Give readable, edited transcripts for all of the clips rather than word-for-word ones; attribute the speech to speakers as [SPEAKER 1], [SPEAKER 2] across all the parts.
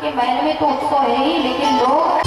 [SPEAKER 1] कि महल में तो उत्सव है ही, लेकिन लोग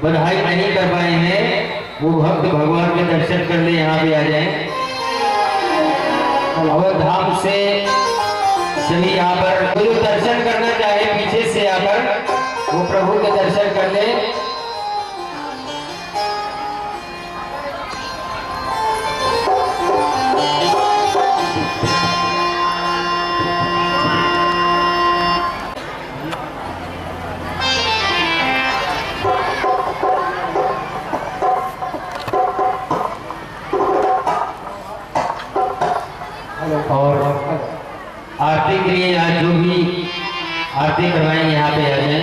[SPEAKER 2] बधाई नहीं कर पाए हैं वो भक्त भगवान के दर्शन करने यहाँ पे आ जाएं। अवध धाम से सभी यहाँ पर जो दर्शन करना चाहे पीछे से आकर वो प्रभु के दर्शन कर ले। और आरती के लिए आज जो भी आरती करवाएंगे यहाँ पे आ जाए।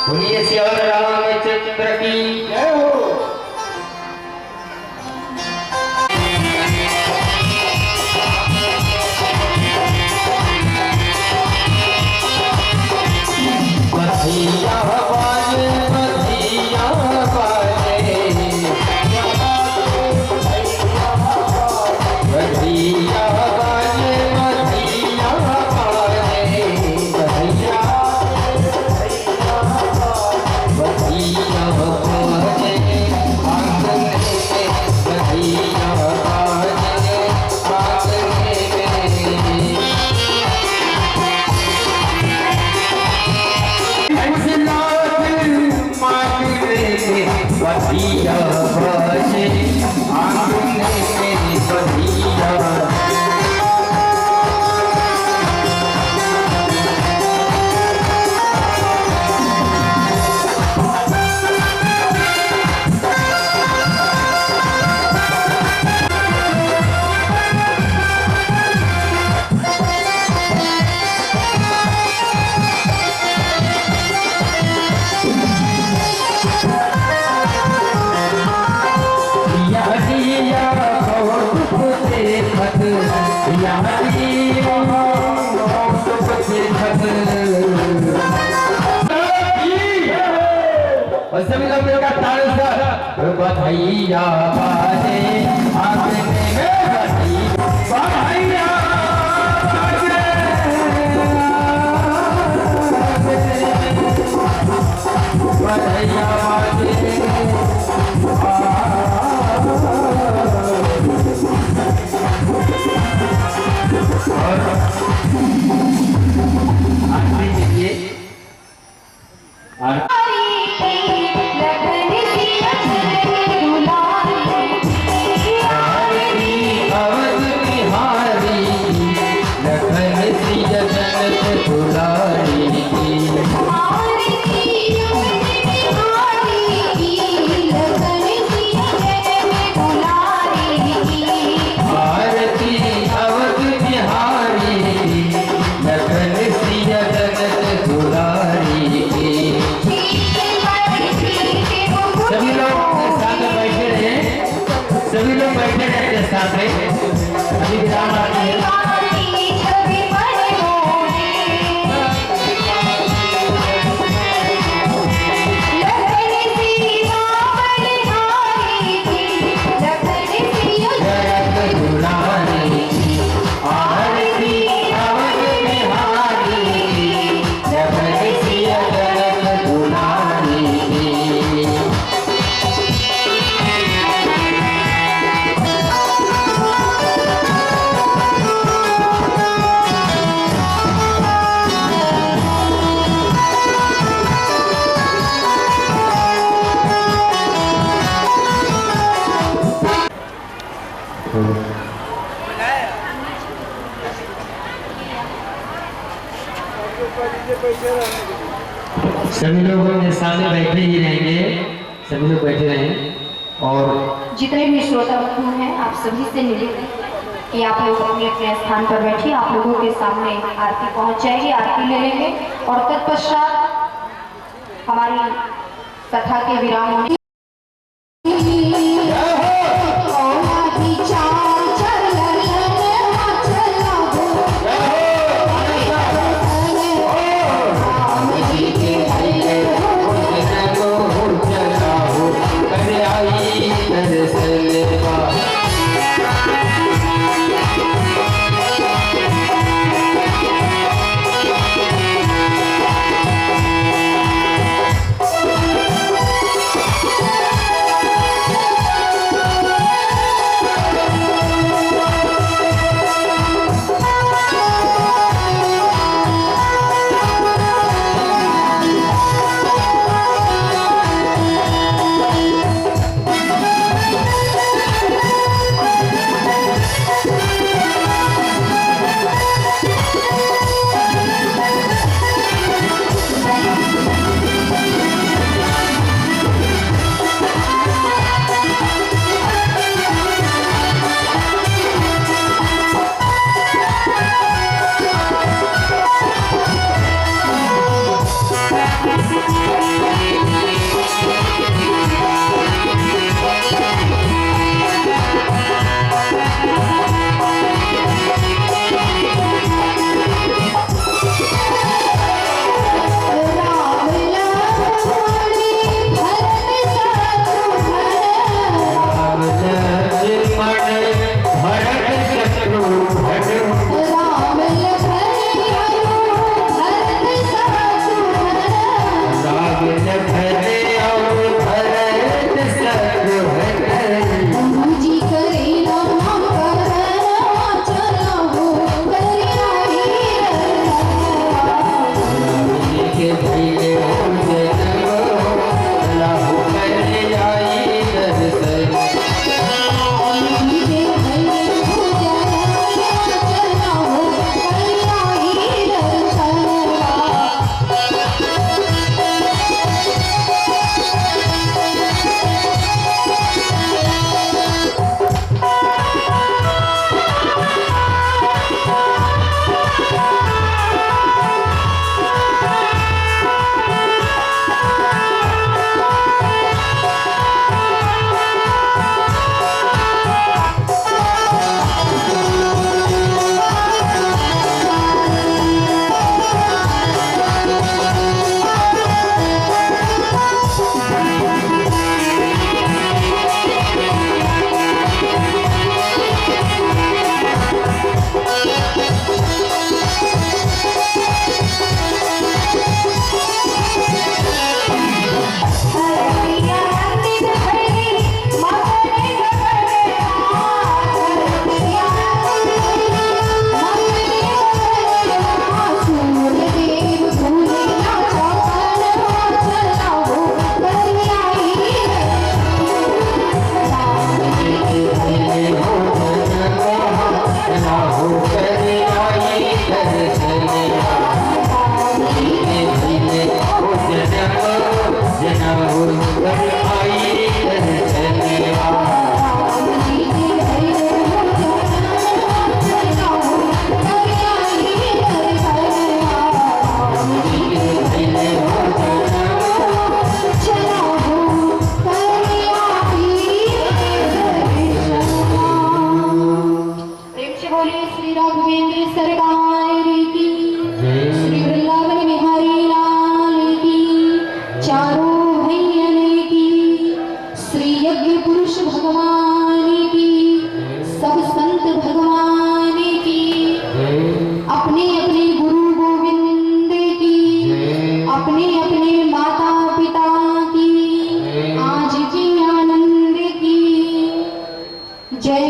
[SPEAKER 2] बोलिए श्याम रामचंद्र की जय हो। खत यारी खत और सभी लोग मिलकर ताली से बधाइया बाजे आंगने में बधाइया बधाइया बाजे और आखिरी देखिए सभी लोग बैठे रहते साथ में अभी विराम आती है सभी लोग अपने सामने बैठे ही रहेंगे सभी लोग बैठे रहें और
[SPEAKER 1] जितने भी श्रोता बंधु हैं आप सभी से निवेदन कि आप लोग अपने अपने स्थान पर बैठिए आप लोगों के सामने आरती पहुंच जाएगी आरती ले लेंगे और तत्पश्चात हमारी कथा के विराम होने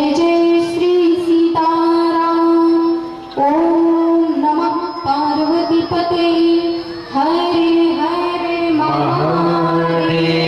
[SPEAKER 1] जय जय श्री सीताराम। ओम नमः पार्वती पते हरे हरे महादेव।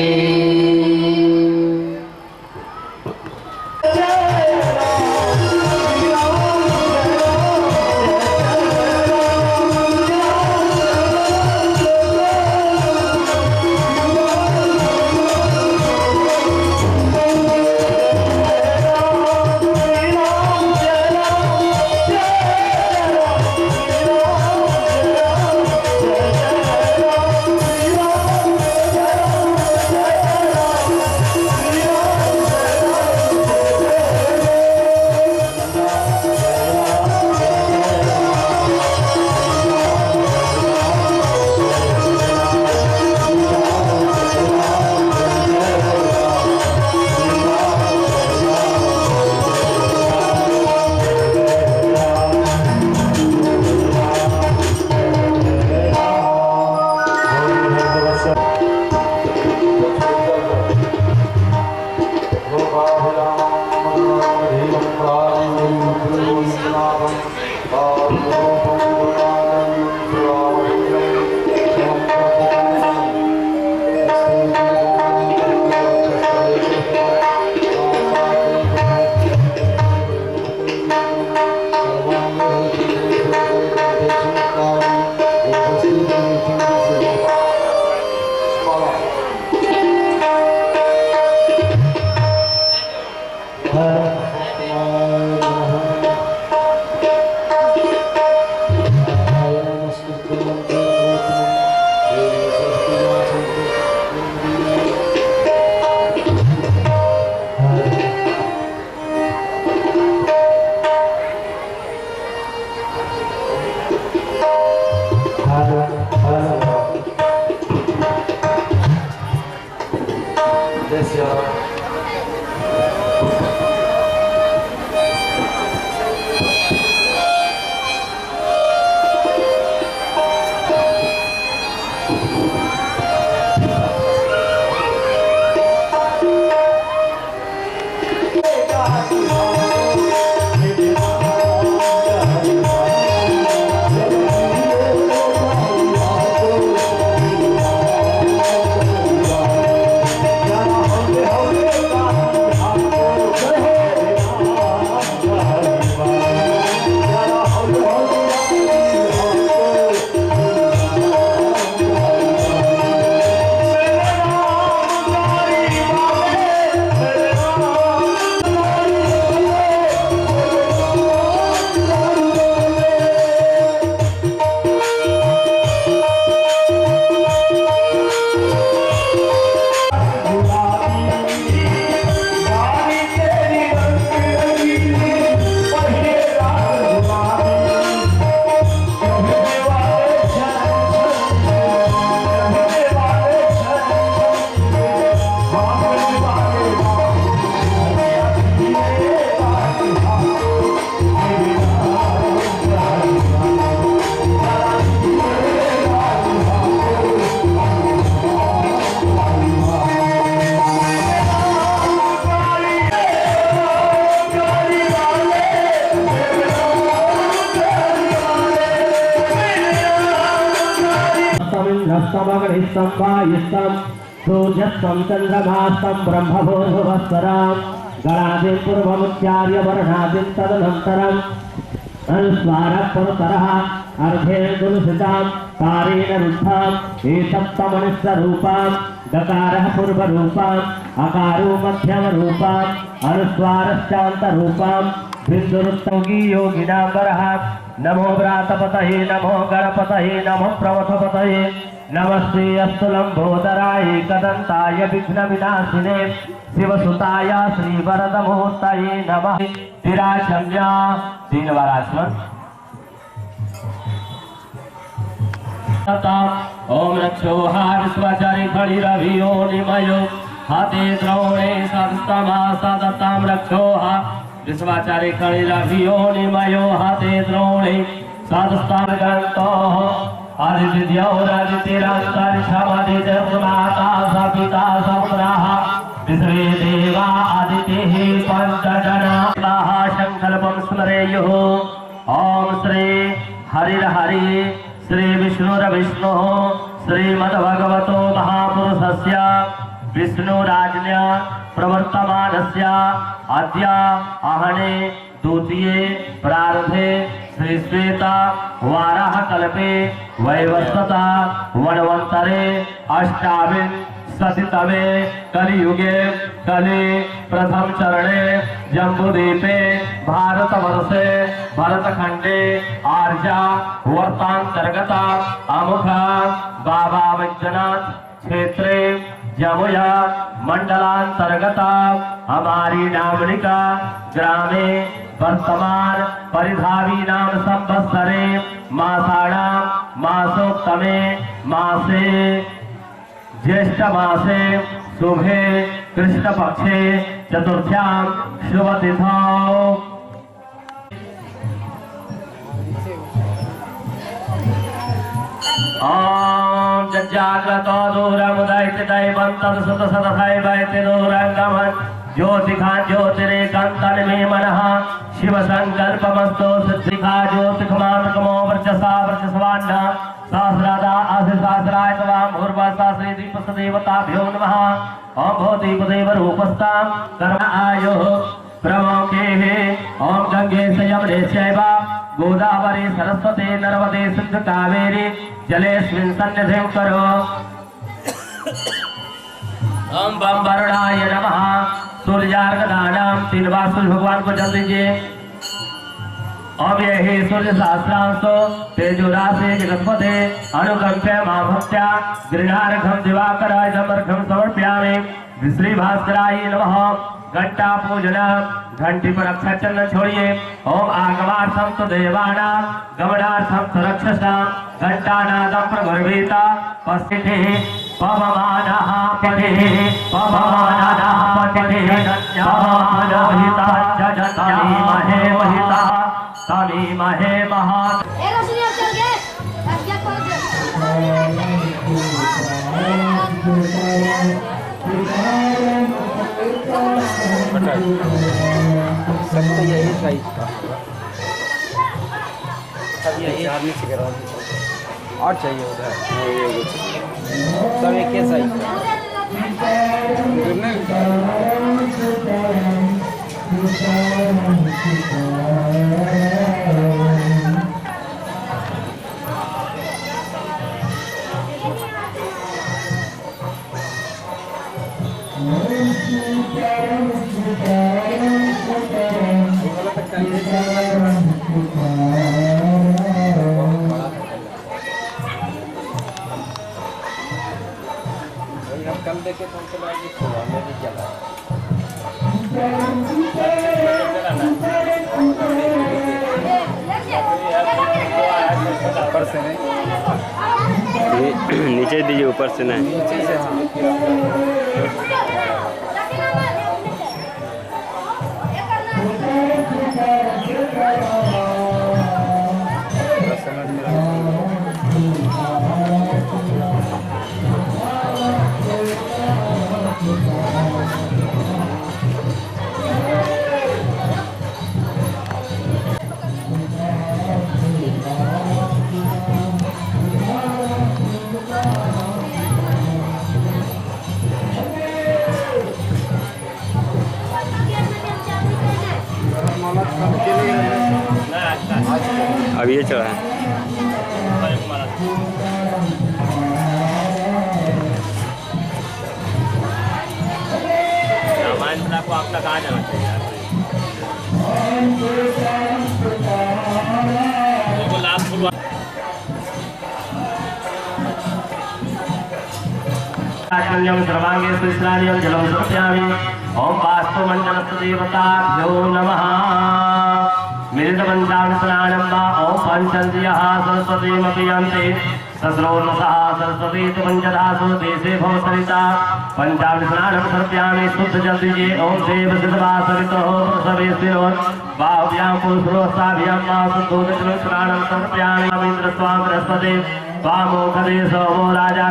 [SPEAKER 3] समग्रहितं वायुस्तं सूर्यस्तं चन्द्रमास्तं ब्रह्मभूर्भुवस्वरां गणादिं पूर्वमुच्चार्य वर्णादिं तदनन्तरम् अनुस्वारः पुरतरः अर्धेन्दुलसितां कारेण रुद्धां एतत्तमनिस्वरूपां दकारः पूर्वरूपाम् अकारो मध्यमरूपाम् अनुस्वारश्चान्तरूपां बिन्दुरुत्तोगी योगिनाम्बरः नमो व्रातपतये नमो गणपतये नमो प्रमथपतये नमस्ते अस्तु लंबोदराय कदंताय विघ्नविनाशिने शिवसुताय श्रीवरदमूर्तये नमः। विराजम्या 3 बार आचमन। ओम रक्षोहा विश्वाचारी खड़ी रवियो निमयो हाथे द्रोणे सदस्तमा सदताम रक्षोहा विश्वाचारी खड़ी रवियो निमयो हाथे द्रोणे सदस्ताम गंतो आदित्यौरादित्यरान्तरिक्षमादित्यर्माता सपिता समुद्राः विश्वे देवा आदित्यः पञ्चजना देवाः संकल्पं स्मरेयुः। ओम श्री हरिर्हरि श्री विष्णुर्विष्णुः श्रीमद्भगवतो महापुरुषस्य विष्णुराज्ञा प्रवर्तमानस्य अद्य आहने द्वितीये प्रारंभे श्री श्वेता वाराह कल्पे वैवस्वता वनवंतरे अष्टाविंशतितमे कलियुगे कलि प्रथम चरणे जम्बूद्वीपे भारतवर्षे भरतखंडे आर्या वर्तांतर्गता अमुखा बाबा वैद्यनाथ क्षेत्रे जमुया मंडलांतर्गता हमारी नामनिका ग्रामे वर्तमान परिधावी नाम संवत्सरे मासाणाम मासोत्तमे मासे ज्येष्ठ मासे शुभे कृष्ण पक्षे चतुर्थ्यां शुभ तिथौ ओम जज्जाग्रतो दूरमुदयति दैवन्तं सुतसतथैवैति दूरङ्गमन् ज्योतिखा ज्योतिरेकान्तन मे मनः शिव संकल्पमस्तु सिद्धिखा ज्योतिखमात्रकमो वर्चसा वर्चस्वान्न सहस्रादा सहस्राय तवां भूर्भुवस्सहस्रे दीपसदेवताभ्यो नमः। ओम भूदीपदेव रूपस्ता कर्म आयुः प्रमुखेः। ओम गंगे यमुने चैव गोदावरी सरस्वती नर्मदे सिंधु कावेरी जलेस्मिन् सन्निधिं करो। ओम बम वरुणाय नमः। सूर्यार्घदानम 3 बार सूर्य भगवान को जल दीजिए। ओम यही सूर्य सहस्रांशो तेजो राशि जगत्पते अनुकंप्य मां भक्त्या गृहार्घं दिवाकराय समर्घं समर्पयामि। श्री भास्कराय नमः। घंटा पूजना घंटी पर अक्षर चंदन छोड़िए। ओम आगमार्थम तो देवाना गमनार्थम तो रक्षसा घंटा नादम प्रगुर्वीता पस्थिति पवमानः पतिः पवमानः पतिः पवमानहिता जजतानि महे महिता तानि महे महा।
[SPEAKER 4] Era senhor Sergei, aqui é
[SPEAKER 2] सब तो यही साइज का सब यही आदमी से करा और चाहिए उधर सब एक ही साइज कल देखे तो हमको लगा सुबह में भी चला ऊपर से नहीं
[SPEAKER 5] नीचे दीजिए ऊपर से नहीं
[SPEAKER 2] नीचे से
[SPEAKER 5] अब ये चढ़ा है
[SPEAKER 3] रामायण को आप तक आ जाना चाहिए। सर्वांगे सुस्नानियं जलं समर्पयामि। ओम वास्तु मंडलस्य देवताभ्यो नमः। मिलितपञ्चाङ्ग स्नानं वा ओम पञ्चन्द्रियः सरस्वतीमपीयन्ते सस्रोन्नसः सरस्वती च पञ्चदासु देशे भवसरिता पञ्चाङ्ग स्नानं समर्पयामि। शुद्ध जल दीजिए। ओम देव सिद्धवासवितोः प्रसवेस्मिनो बाहुभ्यां पुरुषोस्ताभ्यां वा शुद्धोदकं स्नानं समर्पयामि। इन्द्र स्वाम बृहस्पते वामोखदे सोमो राजा।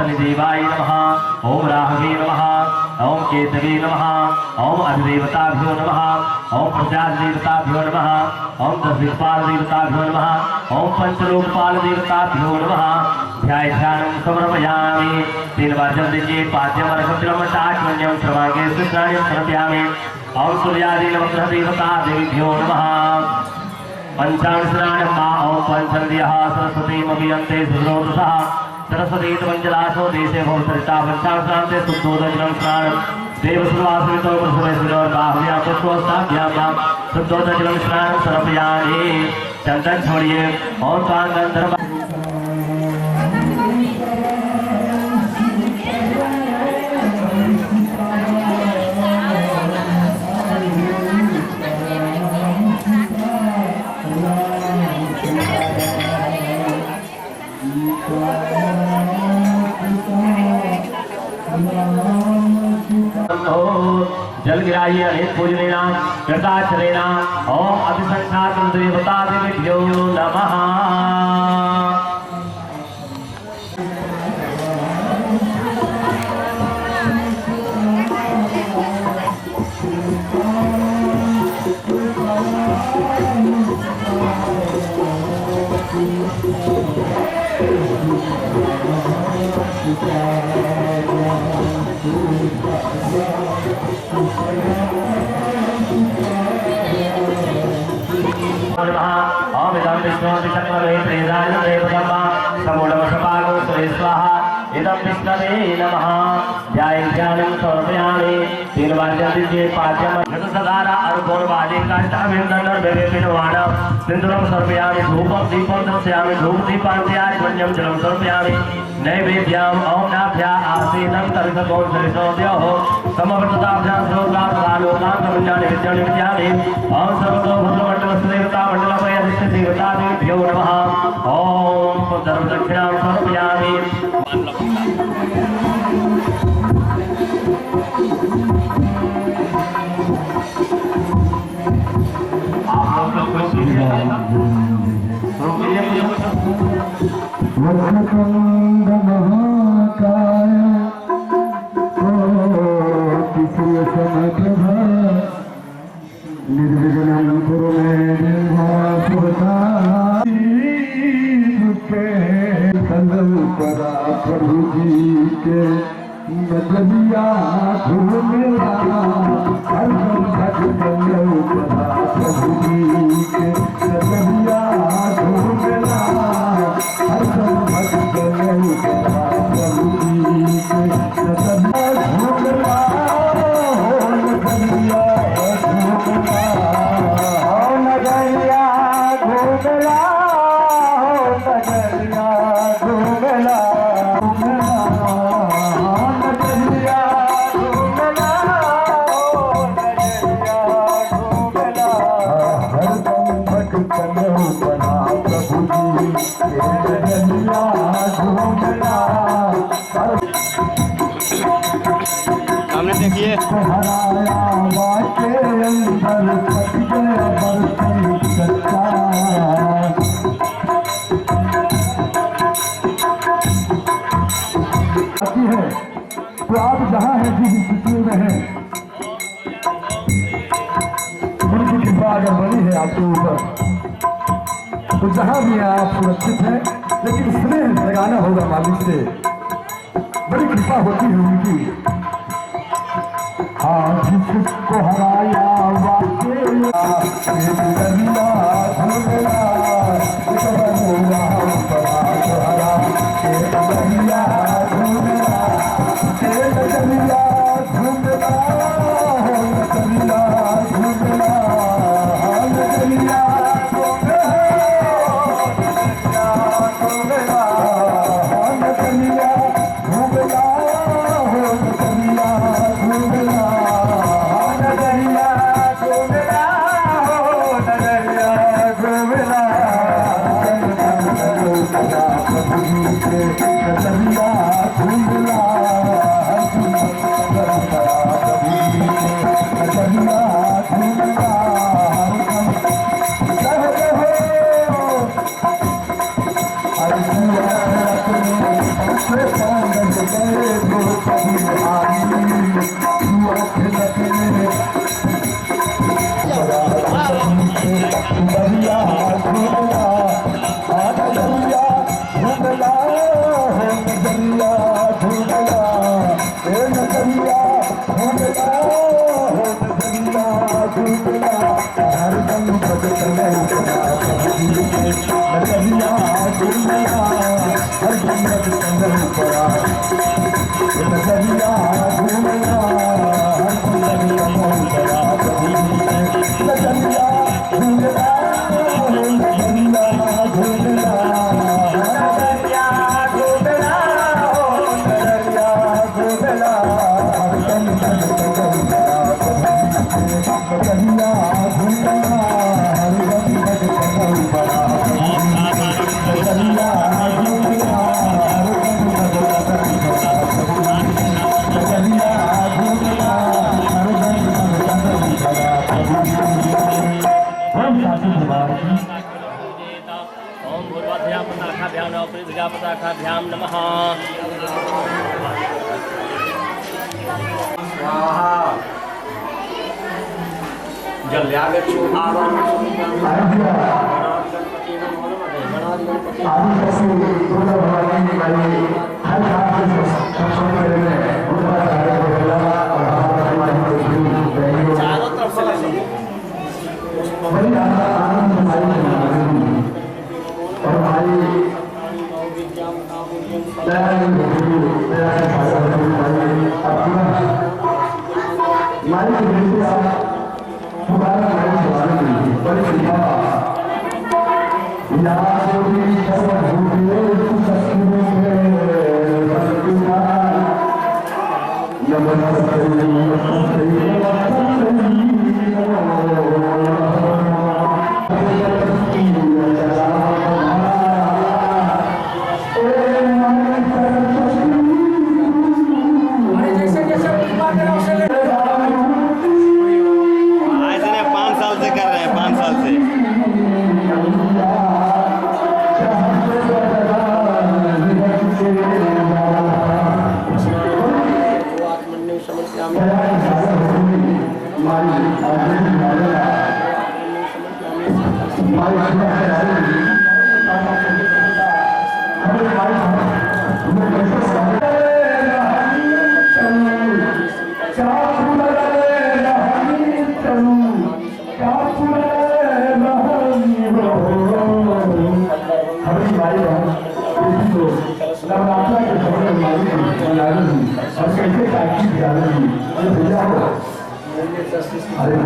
[SPEAKER 3] शनिदेवाय नमः, ओम राहवे नमः, ओम केतवे नमः, ओम अधिदेवताभ्यो नमः, ओम प्रजादेवताभ्यो नमः, ओम दशदिक्पाल देवताभ्यो नमः, ओम पंचलोकपाल देवताभ्यो नमः। ध्यानं समर्पयामि। 3 बार जल दीजिए। पाद्यम अर्घ्यम टाटमन्यम सर्वांगे स्नानं समर्पयामि। ओम सूर्यादि नमः देवता देवीभ्यो नमः। पंचांशनाय ओम पंचन्द्यः सरस्वतीमभियन्ते सुरोदसः सरस्वती पंचलासो देशे भवसरिता पंचांशनान्ते शुद्धोदजनं स्नानं देवसुवासितो पुरुषमेश्वरबाहुव्यां पुष्पोस्ताभ्यां शुद्धोदजनं स्नानं समर्पयामि। चंदन छोड़िए और कान गंधर्व जल गिराइए अनेक पूजनेना कृताचरेना ओम अभिसंख्यात देवता देवीभ्यो नमः। इदं विष्णवे नमः। ध्यानं समर्पयामि। 3 बार जल दीजिए। पाद्यम सदारा अर्घोर्वादे काष्ठाभिन्दर्भेपिनवाण सिन्दूरं समर्पयामि। धूपं दीपं दर्शयामि। धूपदीपान्त्याज्वल्यं जलं समर्पयामि। नैवेद्यम् ओम नाभ्या आसीनं तर्कगो सरिसोद्योः समवर्तताभ्यां सर्वकालोकान्तमुञ्जानि विद्यानि विद्यानि ओम सर्वतो भद्रमण्डलस्य देवतामण्डलमयस्य देवतादेभ्यो नमः। ओम सर्वदक्षिणां समर्पयामि।
[SPEAKER 6] वक्रतुंड महाकाय कोटिसूर्य समप्रभा निर्विघ्नं कुरु मे देवा के संकल्पना प्रभु जी के नजरिया धूमिला हर संकट संकल्पना प्रभु जी के नजरिया धूमिला हर संकट संकल्पना प्रभु जी के नजरिया धूमिला हो नजरिया धूमिला हो नजरिया धूमिला
[SPEAKER 5] सामने देखिए।
[SPEAKER 6] तो आप जहाँ हैं जिस स्थिति में हैं उनकी कृपा अगर बनी है आपके ऊपर तो जहाँ भी हैं आप सुरक्षित हैं, लेकिन स्नेह लगाना होगा मालिक से। बड़ी कृपा होती है उनकी। हाँ जिसको हराया वाके
[SPEAKER 7] Nagariya
[SPEAKER 6] झूमला हरदम भजन करा नचनिया झूमला हरदम भजन करा नचनिया झूमला हरदम भजन करा नचनिया झूमला
[SPEAKER 3] ओम भूर्भुवः पताकाभ्यां नमः पृथिव्याः पताकाभ्यां नमः स्वाहा जल यागच्छु आवाहनं चारों तरफ से
[SPEAKER 6] और भाई
[SPEAKER 5] ऐसे 5 साल से कर रहे हैं, 5 साल से। अरे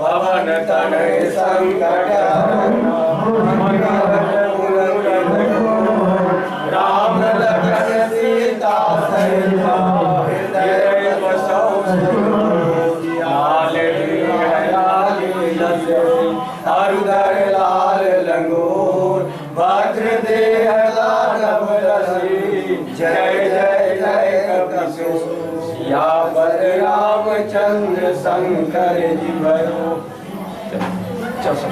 [SPEAKER 2] पवन तनय संकट राम लखन सीता सहिता हृदय बसौ लाल हरुदर लाल लंगोर भद्र देह दानव रसी जय जय जय कपीशो या पर रामचंद्र शंकर जी भरो। चल सब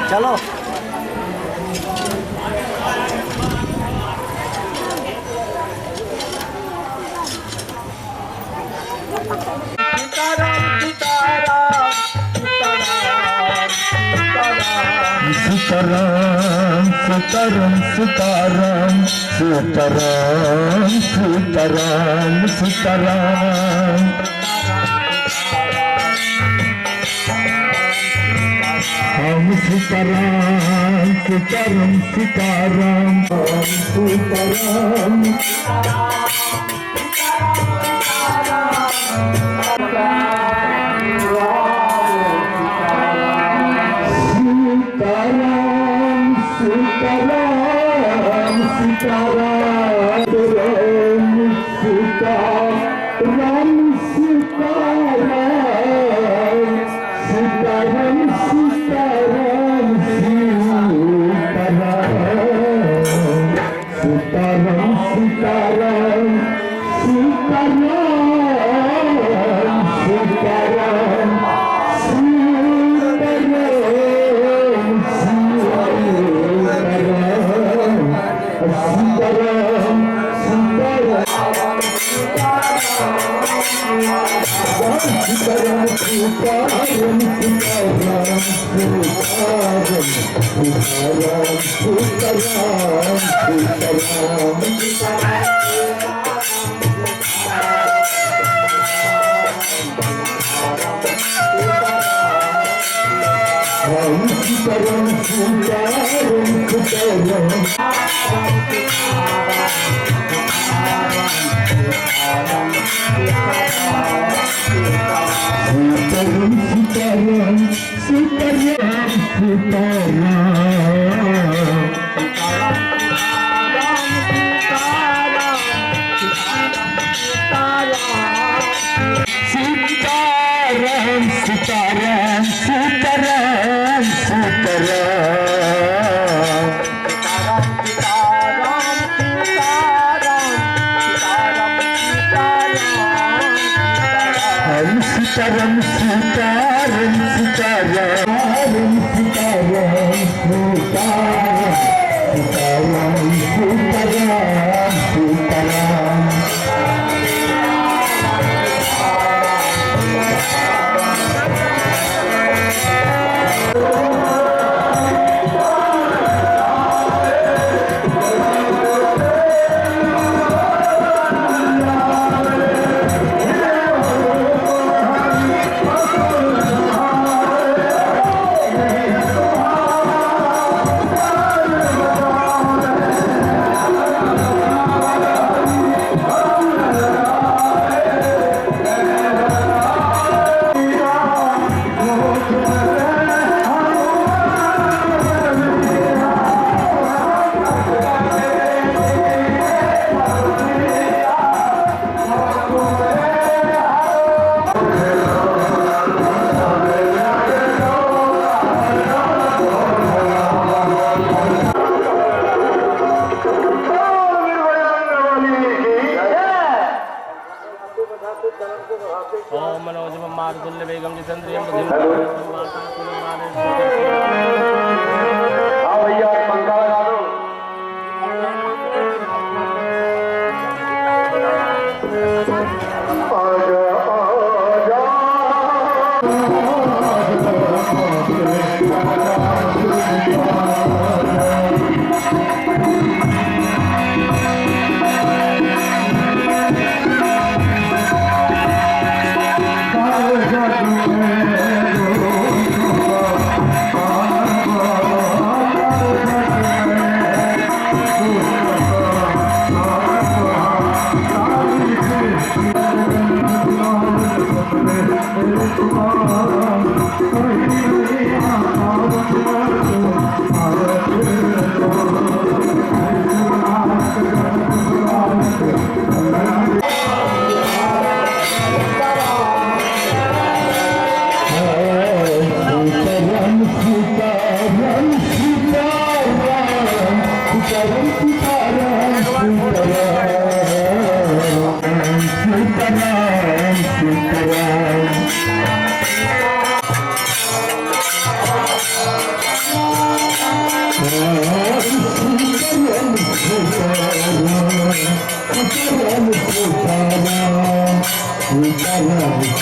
[SPEAKER 5] चलो
[SPEAKER 6] सीताराम सीताराम सीताराम सीताराम सीताराम सीताराम हम सीताराम सीताराम सीताराम सीताराम सीताराम सीताराम सीताराम सीताराम सीताराम सीताराम सीताराम सीताराम सीताराम सीताराम सीताराम सीताराम सीताराम सीताराम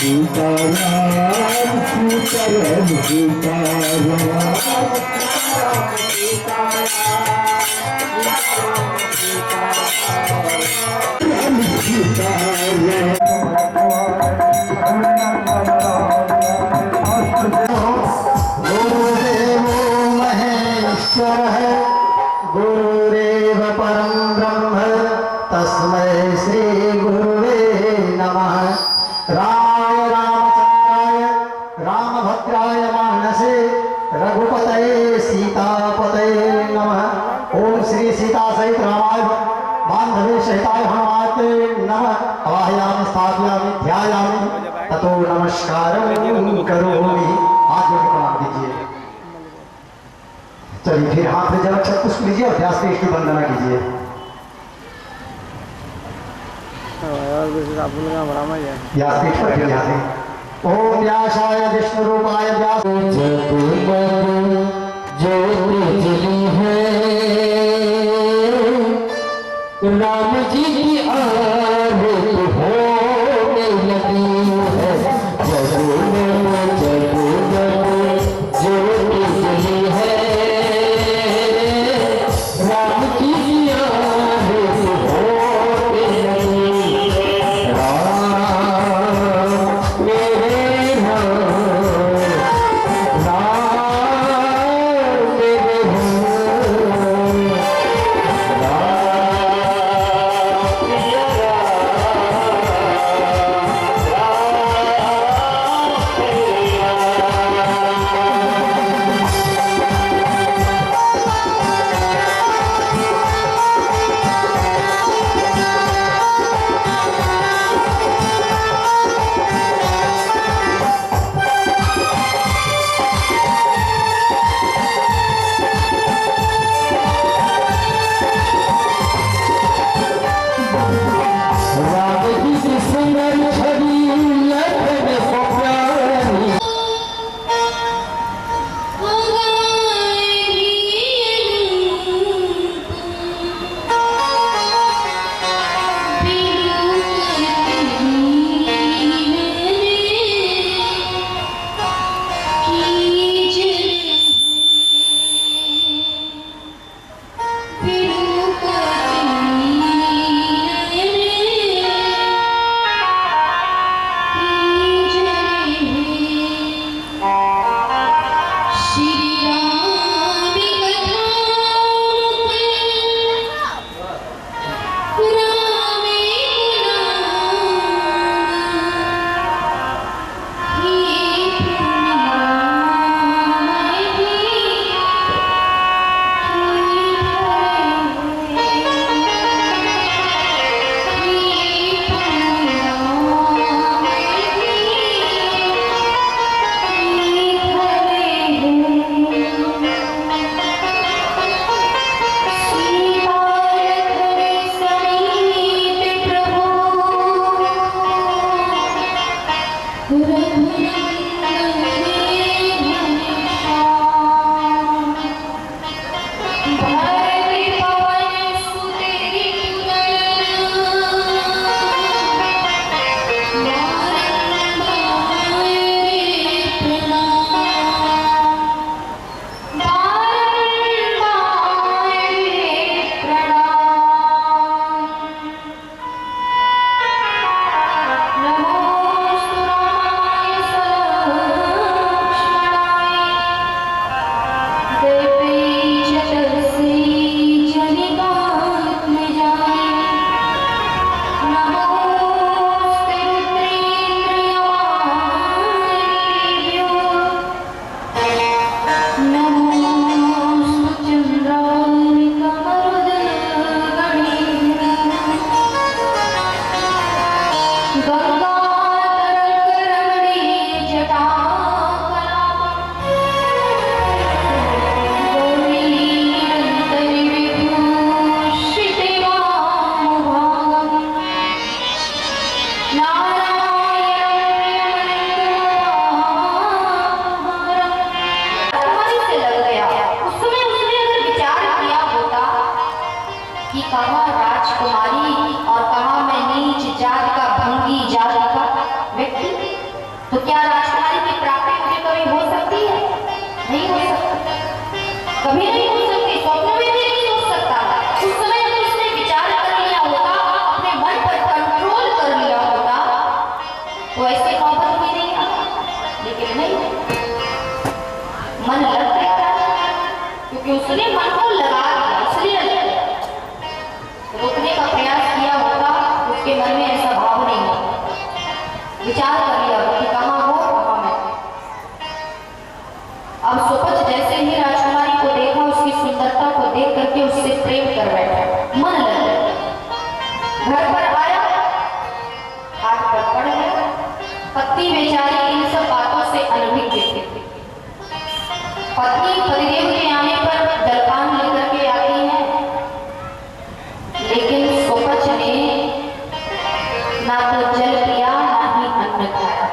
[SPEAKER 6] सीताराम सीताराम सीताराम
[SPEAKER 7] गुरुदेव महेश्वर है गुरुदेव परम ब्रह्म तस्मै श्री गुरुवे नमः। रामाय रामचंद्राय रामभद्राय मानसे रघुपतये सीतापतये नमः। ओम श्री सीता सहित रामाय बांधवे सहिताय हनुमते नमः। अवाहयामि स्थापयामि ध्यायामि ततो नमस्कारं करोमि। हाथ जोड़ के प्रणाम कीजिए। चलिए फिर हाथ में जल छत पुष्प लीजिए और व्यासपीठ की वंदना कीजिए। व्यासपीठ पर फिर यहाँ से ओम व्यासाय विष्णु रूपाय व्यास
[SPEAKER 2] राम जी की आरती होने लगी है। जगमग जगमग ज्योति जली है। राम जी की आरती होने लगी। राम मेरे राम मेरे राम
[SPEAKER 1] कभी नहीं हो सकती, स्वप्न में भी नहीं हो सकता। उस समय अगर उसने विचार कर लिया होता, अपने मन पर कंट्रोल कर लिया होता, तो ऐसी नौबत भी नहीं आता। लेकिन नहीं, मन लग गया क्योंकि उसने मन को लगा दिया, इसलिए रोकने का प्रयास किया होता, उसके मन में ऐसा भाव नहीं होता। विचार कर लिया कि कहाँ हो कहाँ मैं। अब सुपच जैसे ही राजकुमारी को देखा, उसकी सुंदरता को देख करके उससे प्रेम कर बैठा, मन लग गया। घर पर आया, हाथ पर पड़ गया। पत्नी बेचारी इन सब बातों से अनभिज्ञ थी। पत्नी पतिदेव के आने पर जलपान लेकर के आती है, लेकिन सुपच ने ना तो जल पिया ना ही अन्न खाया।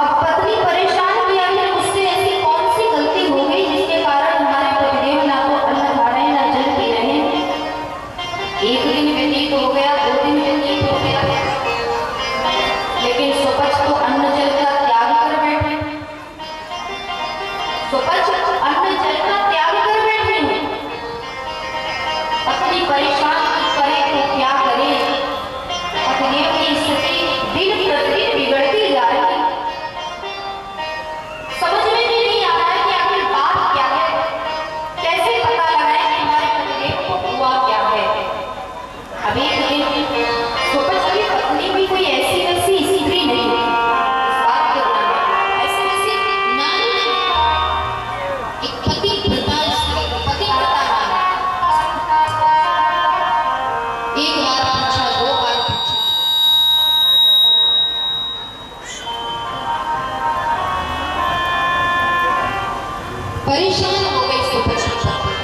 [SPEAKER 1] अब पत्नी परेशान की आखिर मुझसे ऐसी कौन सी गलती हो गई जिसके कारण हमारे पतिदेव ना तो अन्न खा रहे ना जल पी रहे हैं। एक दिन व्यतीत हो गया, 2 दिन व्यतीत हो गया, लेकिन सुपच तो अन्न जल का त्याग कर बैठे। सुपच अन्न जल का त्याग कर बैठे हैं। पत्नी परेशान करे तो क्या करे। पत्नियों की स्थिति दिन प्रतिदिन बिगड़ती जा रही है। समझ में भी नहीं आ रहा है कि आखिर बात क्या है, कैसे पता लगाएं कि हमारे पतिदेव को हुआ क्या है। अभी सुपच की पत्नी भी कोई ऐसी वैसी स्त्री नहीं है, इस बात के ध्यान, ऐसी वैसी नारी नहीं, एक पतिव्रता स्त्री, पतिव्रता नारी। एक बार पूछा, 2 बार पूछा, परेशान हो गई सुपच की पत्नी।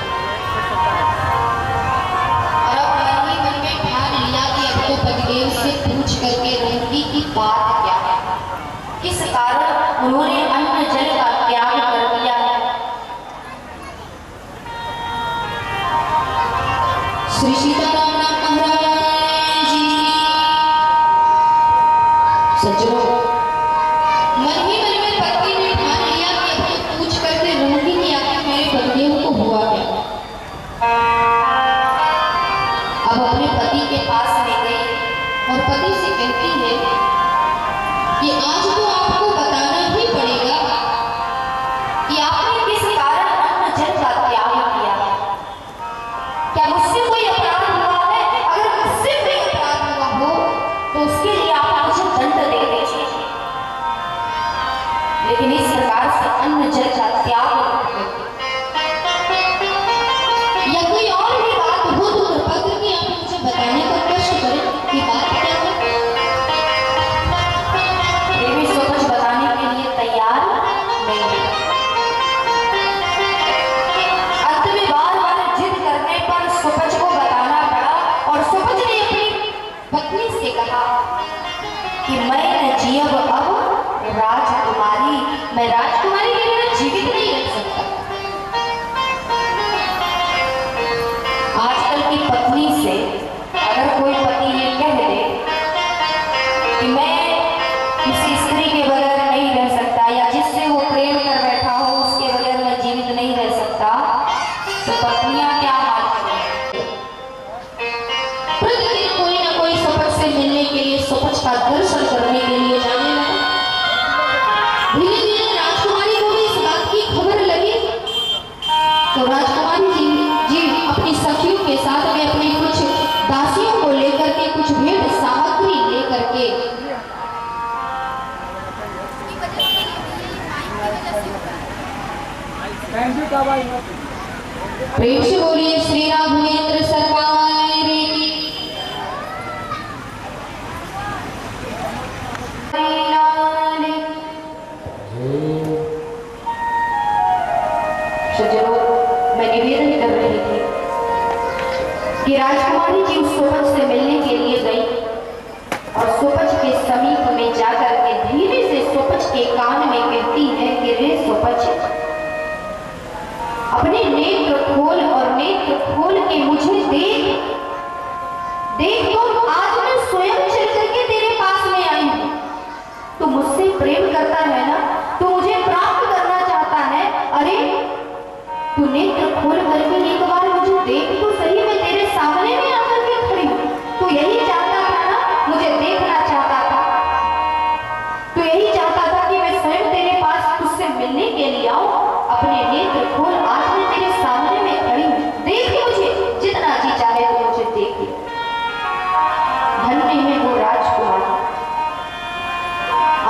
[SPEAKER 1] और अब मन ही मन में ठान लिया कि अब तो पतिदेव से पूछ करके रहूंगी कि बात क्या है, किस कारण उन्होंने अन्न जल का त्याग कर दिया है। श्री सीताराम नाम महाराज जी की। सज्जनों, मन ही मन में पत्नी ने ठान लिया कि अब तो पूछ करके रहूंगी कि आखिर मेरे पतिदेव को हुआ क्या। अब अपने पति के पास में गई और पति से कहती है कि आज तो आपको बताना ही पड़ेगा कि आपने किस कारण अन्न जल का त्याग किया है। क्या मुझसे कोई अपराध हुआ है? अगर मुझसे कोई अपराध हुआ हो तो उसके लिए आप मुझे दंड दे दीजिए, लेकिन इस प्रकार से अन्न जल का त्याग या कोई और भी बात हो तो कृपा करके आप मुझे बताने का कष्ट करें कि बात क्या है। ये भी सुपच बताने के लिए तैयार नहीं है। अंत में बार-बार जिद करने पर सुपच को बताना पड़ा और सुपच ने अपनी पत्नी से कहा कि मैं न जियब अब राजकुमारी, मैं राजकुमारी के बिना जीवित नहीं रह सकता। आजकल की पत्नी से अगर कोई पति ये कह दे कि मैं किसी स्त्री के बगैर नहीं रह सकता या जिससे वो प्रेम कर बैठा हो उसके बगैर मैं जीवित नहीं रह सकता, तो पत्नियां क्या हाल करें। प्रतिदिन कोई ना कोई सुपच से मिलने के लिए, सुपच का दर्शन करने के लिए जाने लगा। धीरे धीरे राजकुमारी को भी इस बात की खबर लगी, तो राजकुमारी जी अपनी सखियों के साथ में अपने कुछ दासियों को लेकर के, कुछ भेंट सामग्री लेकर के प्रेम से बोलिए श्री राघवेंद्र सरकार की। मैं निवेदन कर रही थी कि राजकुमारी जी उस सुपच से मिलने के लिए गई और सुपच के समीप में जाकर के धीरे से सुपच के कान में कहती है कि रे सुपच, अपने नेत्र खोल और नेत्र खोल के मुझे देख। देख तो आज मैं स्वयं चल करके तेरे पास में आई हूँ। तू मुझसे प्रेम करता है ना, तू मुझे प्राप्त करना चाहता है। अरे तू नेत्र खोल करके एक बार मुझे देख तो सही, मैं तेरे सामने में आकर के खड़ी हूँ। तू यही चाहता था ना, मुझे देखना चाहता था, तू यही चाहता था कि मैं स्वयं तेरे पास तुझसे मिलने के लिए आऊं। अपने नेत्र खोल, आज मैं तेरे सामने में खड़ी हूँ, देख मुझे, जितना जी चाहे तो मुझे देख। धन्य है वो राजकुमारी।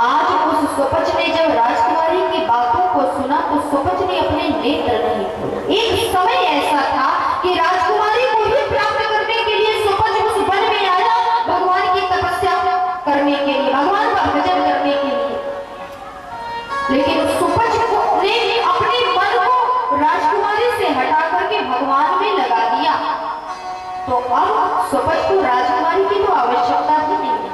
[SPEAKER 1] आज उस सुपच ने जब राजकुमारी की बातों को सुना तो सुपच ने अपने नेत्र नहीं खोले। एक समय ऐसा था कि राजकुमारी को ही प्राप्त करने के लिए सुपच उस वन में आया, भगवान की तपस्या करने के लिए, भगवान का भजन करने के लिए। लेकिन सुपच ने अपने मन को राजकुमारी से हटा करके भगवान में लगा दिया। तो अब सुपच को राजकुमारी की तो आवश्यकता ही नहीं है।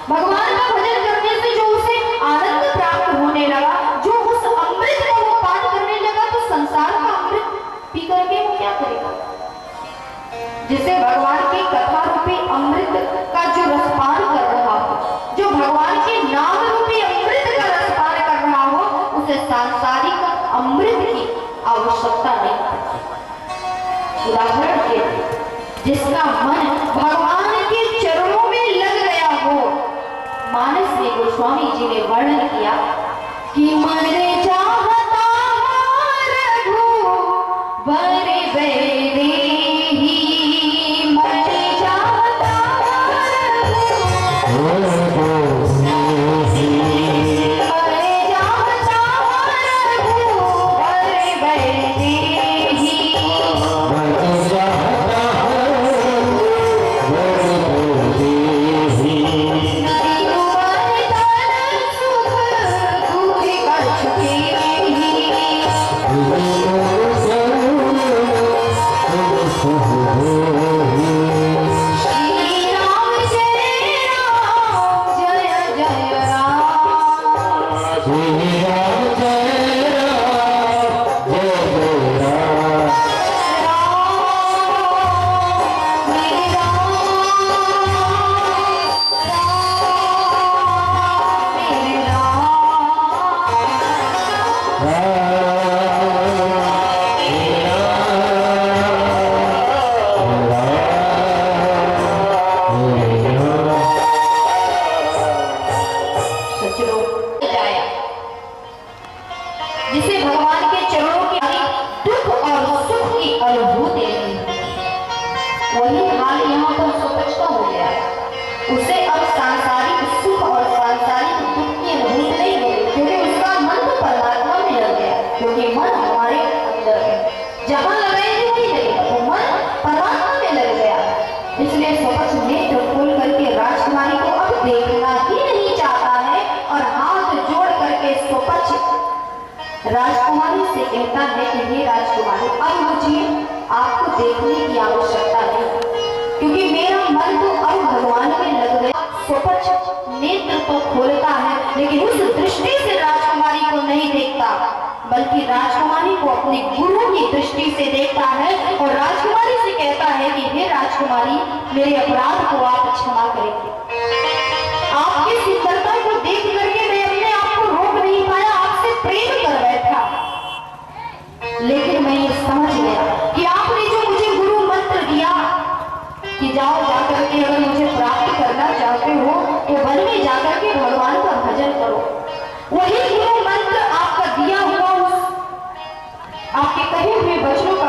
[SPEAKER 1] भगवान का भजन करने से जो उसे आनंद प्राप्त होने लगा, जो उस अमृत को वो पान करने लगा, तो संसार का अमृत पी करके वो क्या करेगा? जिसे भगवान की कथा रूपी अमृत का जो रसपान कर रहा हो, जो भगवान के नाम रूपी अमृत का रसपान कर रहा हो, उसे सांसारिक अमृत की आवश्यकता नहीं पड़ती। उदाहरण के लिए, जिसका मन भगवान के चरणों में लग गया हो, मानस में गोस्वामी जी ने वर्णन किया कि मन चाहता रघु वर बैदेही, मन चाहता रघु वर बैदेही, मन चाहता रघु वर बैदेही, मन चाहता जिसे भगवान के चरणों की दुख और सुख की अनुभूति नहीं, वही हाल यहाँ पर सुपच का हो गया। उसे अब सांसारिक सुख और सांसारिक दुख की अनुभूति नहीं हो रही, क्योंकि उसका मन तो परमात्मा में लग गया, क्योंकि मन हमारे अंदर है, जहाँ लगाएंगे वही लगेगा, वो मन परमात्मा में लग गया। इसलिए सुपच नेत्र खोल करके राजकुमारी को अब देखना ही नहीं चाहता है, और हाथ जोड़ करके सुपच राजकुमारी से कहता है कि हे राजकुमारी, अब मुझे आपको देखने की आवश्यकता नहीं, क्योंकि मेरा मन तो अब भगवान में लग गया। सुपच नेत्र तो खोलता है, लेकिन उस दृष्टि से राजकुमारी को नहीं देखता, बल्कि राजकुमारी को अपने गुरु की दृष्टि से देखता है, और राजकुमारी से कहता है कि हे राजकुमारी, मेरे अपराध को आप क्षमा करेंगे। आपकी सुंदरता को देख करके मैं अपने आप को रोक नहीं पाया, आपसे प्रेम कर बैठा, लेकिन मैं ये समझ गया कि आपने जो मुझे गुरु मंत्र दिया कि जाओ जाकर के अगर मुझे प्राप्त करना चाहते हो तो वन में जाकर के भगवान का भजन करो, वही गुरु मंत्र आपका दिया हुआ उस आपके कहे हुए वचनों का